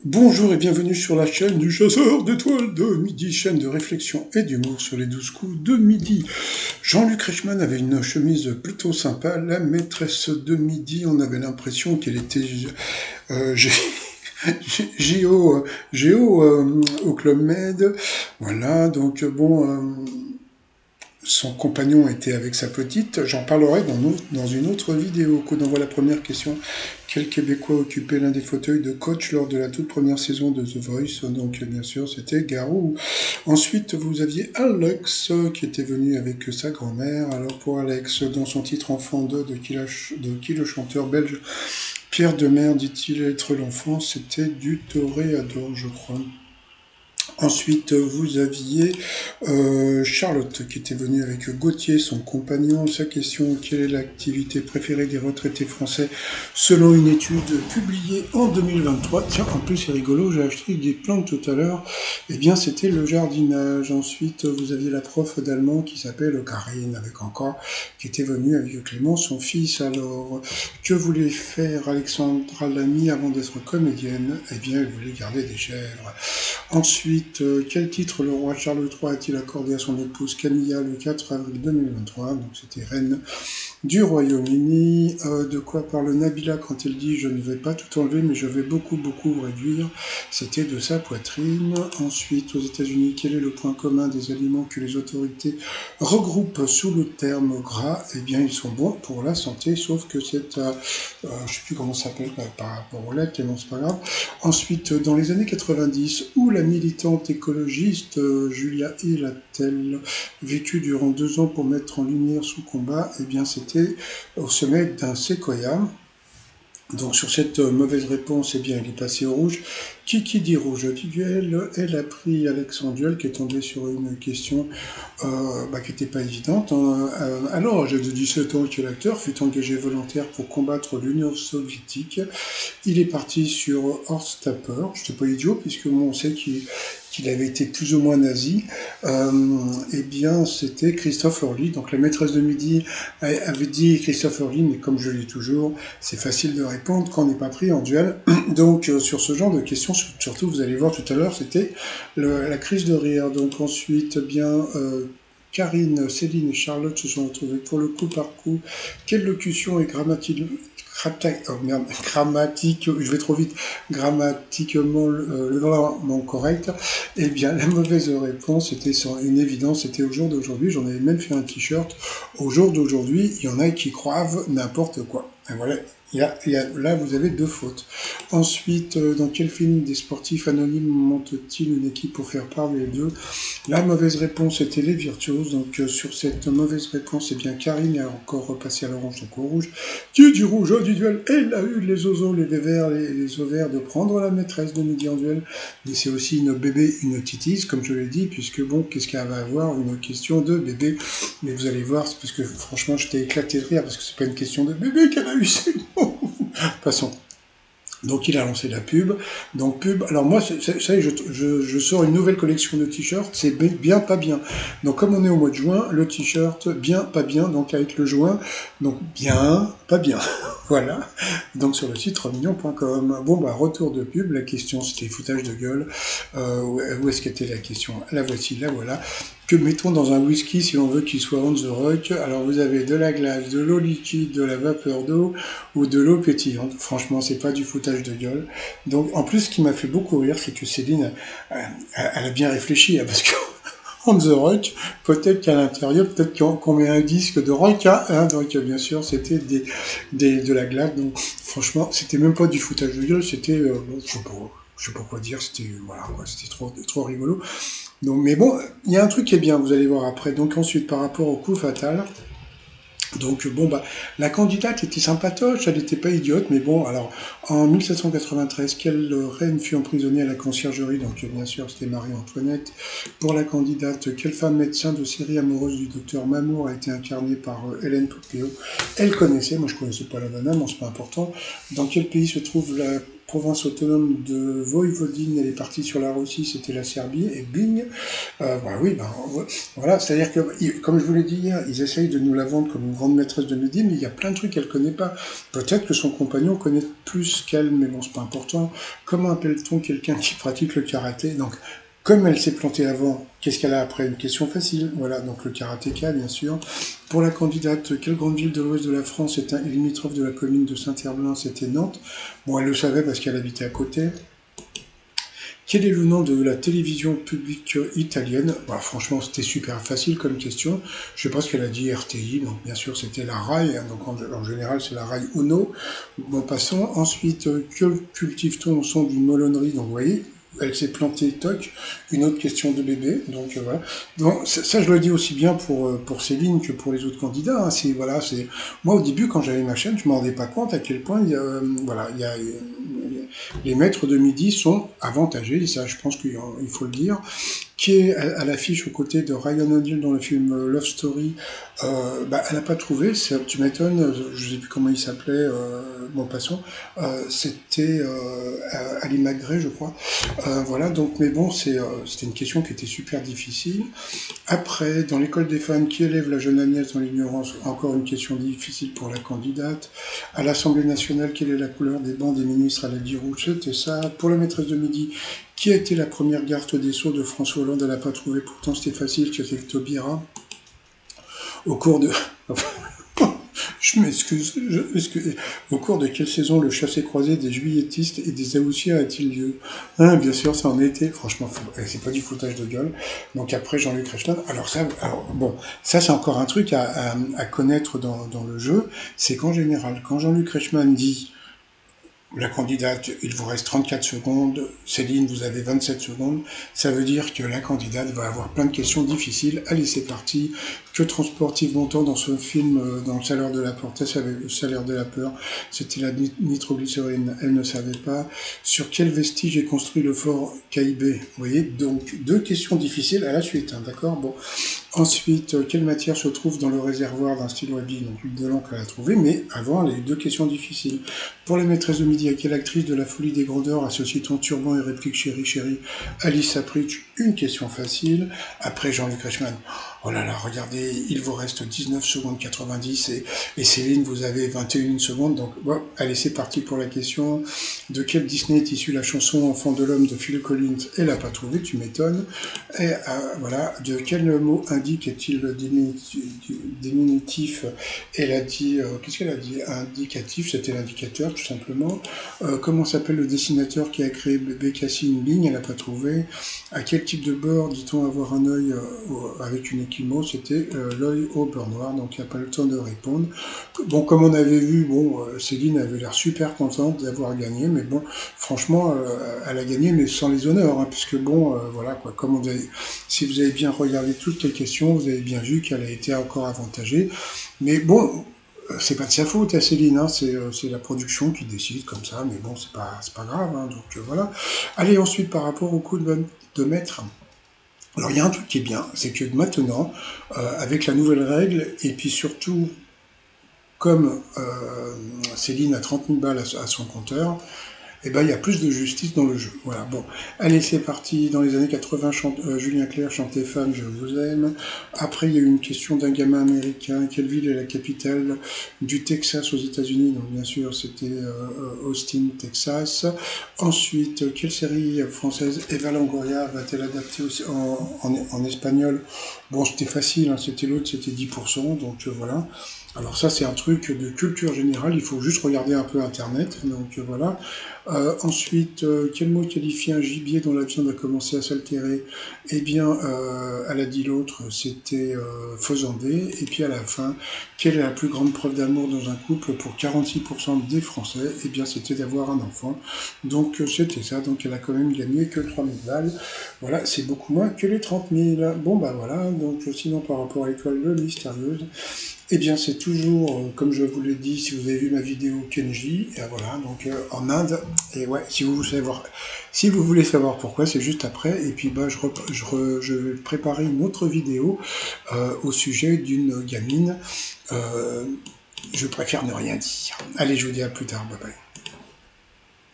Bonjour et bienvenue sur la chaîne du chasseur d'étoiles de midi, chaîne de réflexion et d'humour sur les 12 coups de midi. Jean-Luc Reichmann avait une chemise plutôt sympa, la maîtresse de midi, on avait l'impression qu'elle était G- au Club Med. Voilà, donc son compagnon était avec sa petite. J'en parlerai dans une autre vidéo. Coup d'envoi la première question. Quel Québécois occupait l'un des fauteuils de coach lors de la toute première saison de The Voice? Donc, bien sûr, c'était Garou. Ensuite, vous aviez Alex qui était venu avec sa grand-mère. Alors, pour Alex, dans son titre Enfant 2 de qui le chanteur belge Pierre Demer dit-il être l'enfant? C'était du Toréador, je crois. Ensuite, vous aviez Charlotte qui était venue avec Gauthier, son compagnon. Sa question, quelle est l'activité préférée des retraités français selon une étude publiée en 2023? Tiens, en plus c'est rigolo, j'ai acheté des plantes tout à l'heure. Eh bien, c'était le jardinage. Ensuite, vous aviez la prof d'allemand qui s'appelle Karine, avec encore, qui était venue avec Clément, son fils. Alors, que voulait faire Alexandra Lamy avant d'être comédienne? Eh bien, elle voulait garder des chèvres. Ensuite, quel titre le roi Charles III a-t-il accordé à son épouse Camilla le 4 avril 2023? Donc c'était reine du Royaume-Uni. De quoi parle Nabila quand elle dit « Je ne vais pas tout enlever, mais je vais beaucoup, beaucoup réduire ». C'était de sa poitrine. Ensuite, aux États-Unis, quel est le point commun des aliments que les autorités regroupent sous le terme gras? Eh bien, ils sont bons pour la santé, sauf que c'est je ne sais plus comment ça s'appelle par rapport aux lettres, mais bon, c'est pas grave. Ensuite, dans les années 90, où la militante écologiste Julia Hill a-t-elle vécu durant 2 ans pour mettre en lumière son combat? Eh bien, c'était au sommet d'un séquoia. Donc sur cette mauvaise réponse, eh bien, il est passé au rouge. Qui dit rouge dit duel. Elle a pris Alexandre Duel qui est tombé sur une question qui n'était pas évidente. Alors, à l'âge de 17 ans, que l'acteur fut engagé volontaire pour combattre l'Union soviétique. Il est parti sur Horst Tapper. Je n'étais pas idiot, puisque on sait qu'il avait été plus ou moins nazi. Eh bien, c'était Christopher Lee. Donc, la maîtresse de midi avait dit Christopher Lee, mais comme je l'ai toujours, c'est facile de répondre quand on n'est pas pris en duel. Donc, sur ce genre de questions, surtout, vous allez voir tout à l'heure, c'était la crise de rire. Donc, ensuite, bien... Karine, Céline et Charlotte se sont retrouvées pour le coup par coup. Quelle locution est grammatique, je vais trop vite, grammatiquement correct? Eh bien, la mauvaise réponse était sans une évidence, c'était au jour d'aujourd'hui. J'en avais même fait un t-shirt. Au jour d'aujourd'hui, il y en a qui croivent n'importe quoi. Et voilà, là, vous avez 2 fautes. Ensuite, dans quel film des sportifs anonymes montent-ils une équipe pour faire parler d'eux? La mauvaise réponse était les virtuoses. Donc, sur cette mauvaise réponse, eh bien, Karine a encore repassé à l'orange, donc au rouge. Du rouge du duel. Elle a eu les oiseaux, les verts, les ovaires de prendre la maîtresse de midi en duel. Mais c'est aussi une bébé, une titise, comme je l'ai dit, puisque bon, qu'est-ce qu'elle va avoir? Une question de bébé. Mais vous allez voir, c'est parce que franchement, je t'ai éclaté de rire, parce que c'est pas une question de bébé qu'elle a eu, c'est bon. Passons. Donc il a lancé la pub. Donc pub. Alors moi, ça y est, je sors une nouvelle collection de t-shirts. C'est bien, pas bien. Donc comme on est au mois de juin, le t-shirt bien, pas bien. Donc avec le juin. Donc bien, pas bien. Voilà. Donc sur le site remignon.com. Bon bah retour de pub. La question c'était foutage de gueule. Où est-ce qu'était la question? La voici, la voilà. Que mettons dans un whisky si on veut qu'il soit on the rock? Alors vous avez de la glace, de l'eau liquide, de la vapeur d'eau ou de l'eau pétillante. Franchement, c'est pas du foutage de gueule. Donc en plus, ce qui m'a fait beaucoup rire, c'est que Céline, elle a bien réfléchi, hein, parce que on the rock, peut-être qu'à l'intérieur, peut-être qu'on met un disque de rock, hein, donc bien sûr, c'était de la glace. Donc franchement, c'était même pas du foutage de gueule, c'était, je sais pas quoi dire, c'était voilà, c'était trop rigolo. Donc, mais bon, il y a un truc qui est bien, vous allez voir après. Donc ensuite, par rapport au coup fatal, donc bon bah la candidate était sympatoche, elle n'était pas idiote, mais bon alors en 1793, quelle reine fut emprisonnée à la conciergerie? Donc bien sûr c'était Marie-Antoinette. Pour la candidate, quelle femme médecin de série amoureuse du docteur Mamour a été incarnée par Hélène Poupéo? Elle connaissait, moi je connaissais pas la nana, mais c'est pas important. Dans quel pays se trouve la province autonome de Voïvodine, elle est partie sur la Russie, c'était la Serbie, et bing, oui, voilà, c'est-à-dire que, comme je vous l'ai dit hier, ils essayent de nous la vendre comme une grande maîtresse de midi, mais il y a plein de trucs qu'elle connaît pas. Peut-être que son compagnon connaît plus qu'elle, mais bon, c'est pas important. Comment appelle-t-on quelqu'un qui pratique le karaté? Donc, comme elle s'est plantée avant, qu'est-ce qu'elle a après? Une question facile. Voilà, donc le karatéka, bien sûr. Pour la candidate, quelle grande ville de l'ouest de la France est limitrophe de la commune de Saint-Herblain? C'était Nantes. Bon, elle le savait parce qu'elle habitait à côté. Quel est le nom de la télévision publique italienne? Bah, franchement, c'était super facile comme question. Je sais pas ce qu'elle a dit, RTI, donc bien sûr c'était la RAI, hein, donc en général c'est la RAI Uno. Bon, passons. Ensuite, que cultive-t-on au son d'une melonnerie? Donc vous voyez, elle s'est plantée, toc. Une autre question de bébé, donc voilà. Donc ça, je le dis aussi bien pour Céline que pour les autres candidats. Hein. Voilà, moi au début quand j'avais ma chaîne, je me rendais pas compte à quel point les maîtres de midi sont avantagés, et ça je pense qu'il faut le dire, qui est à l'affiche aux côtés de Ryan O'Neal dans le film Love Story. Elle n'a pas trouvé, tu m'étonnes, je ne sais plus comment il s'appelait, bon passons, c'était Ali McGray je crois. Voilà, donc mais bon, c'était une question qui était super difficile. Après, dans l'école des fans, qui élève la jeune Agnès dans l'ignorance? Encore une question difficile pour la candidate. À l'Assemblée nationale, quelle est la couleur des bancs des ministres à la dit rouge? C'était ça. Pour la maîtresse de midi, qui a été la première garde des Sceaux de François Hollande? Elle n'a pas trouvé, pourtant c'était facile, c'était Taubira. Au cours de... Je m'excuse. Au cours de quelle saison le chassé-croisé des juilletistes et des haussiens a-t-il lieu? Bien sûr, ça en a été. Franchement, c'est pas du foutage de gueule. Donc après, Jean-Luc Reichmann. Ça c'est encore un truc à connaître dans le jeu. C'est qu'en général, quand Jean-Luc Reichmann dit la candidate, il vous reste 34 secondes, Céline, vous avez 27 secondes, ça veut dire que la candidate va avoir plein de questions difficiles. Allez, c'est parti. Que transporte Yves Montand dans son film dans le salaire de la peur? Le salaire de la peur, c'était la nitroglycérine, elle ne savait pas. Sur quel vestige est construit le fort KIB? Vous voyez, donc deux questions difficiles à la suite, hein, d'accord? Bon. Ensuite, quelle matière se trouve dans le réservoir d'un stylo à billes? Donc l'huile de l'encre, elle a trouvé, mais avant, les deux questions difficiles. Pour les maîtresses de midi, à quelle actrice de La Folie des Grandeurs associe-t-on turban et réplique chérie chérie? Alice Sapritch, une question facile. Après, Jean-Luc Reichmann. Oh là là, regardez, il vous reste 19 secondes 90 et Céline, vous avez 21 secondes. Donc, bon, allez, c'est parti pour la question. De quel Disney est issue la chanson Enfant de l'homme de Phil Collins? Elle n'a pas trouvé, tu m'étonnes. Et voilà, de quel mot indique-t-il le diminutif? Elle a dit, qu'est-ce qu'elle a dit? Indicatif, c'était l'indicateur, tout simplement. Comment s'appelle le dessinateur qui a créé Bécassine? Bing, elle n'a pas trouvé. À quel type de beurre dit-on avoir un œil avec une équimaux? C'était l'œil au beurre noir, donc il n'y a pas le temps de répondre. Bon, comme on avait vu, Céline avait l'air super contente d'avoir gagné, mais bon, franchement, elle a gagné, mais sans les honneurs, hein, puisque voilà, quoi, si vous avez bien regardé toutes les questions, vous avez bien vu qu'elle a été encore avantagée. Mais bon, c'est pas de sa faute à Céline, hein, c'est la production qui décide comme ça, mais bon, c'est pas grave, hein, donc voilà. Allez, ensuite, par rapport au coup de maître. Alors, il y a un truc qui est bien, c'est que maintenant, avec la nouvelle règle, et puis surtout, comme Céline a 30 000 balles à son compteur, il y a plus de justice dans le jeu. Voilà, bon. Allez, c'est parti. Dans les années 80, Julien Clerc chantait Femme, je vous aime. Après, il y a eu une question d'un gamin américain. Quelle ville est la capitale du Texas aux États-Unis? Donc, bien sûr, c'était Austin, Texas. Ensuite, quelle série française Eva Longoria va-t-elle adapter en espagnol? Bon, c'était facile, hein, c'était l'autre, c'était 10%, donc voilà. Alors ça, c'est un truc de culture générale, il faut juste regarder un peu Internet, donc voilà. Ensuite, quel mot qualifie un gibier dont la viande a commencé à s'altérer? Eh bien, elle a dit l'autre, c'était faisandé. Et puis à la fin, quelle est la plus grande preuve d'amour dans un couple pour 46% des Français? Eh bien, c'était d'avoir un enfant. Donc c'était ça, donc elle a quand même gagné que 3000 balles. Voilà, c'est beaucoup moins que les 30 000. Bon, voilà, donc sinon par rapport à l'étoile mystérieuse, eh bien, c'est toujours, comme je vous l'ai dit, si vous avez vu ma vidéo Kenji, et voilà, donc en Inde, et ouais, si vous voulez savoir pourquoi, c'est juste après, et puis je vais préparer une autre vidéo au sujet d'une gamine, je préfère ne rien dire. Allez, je vous dis à plus tard, bye bye.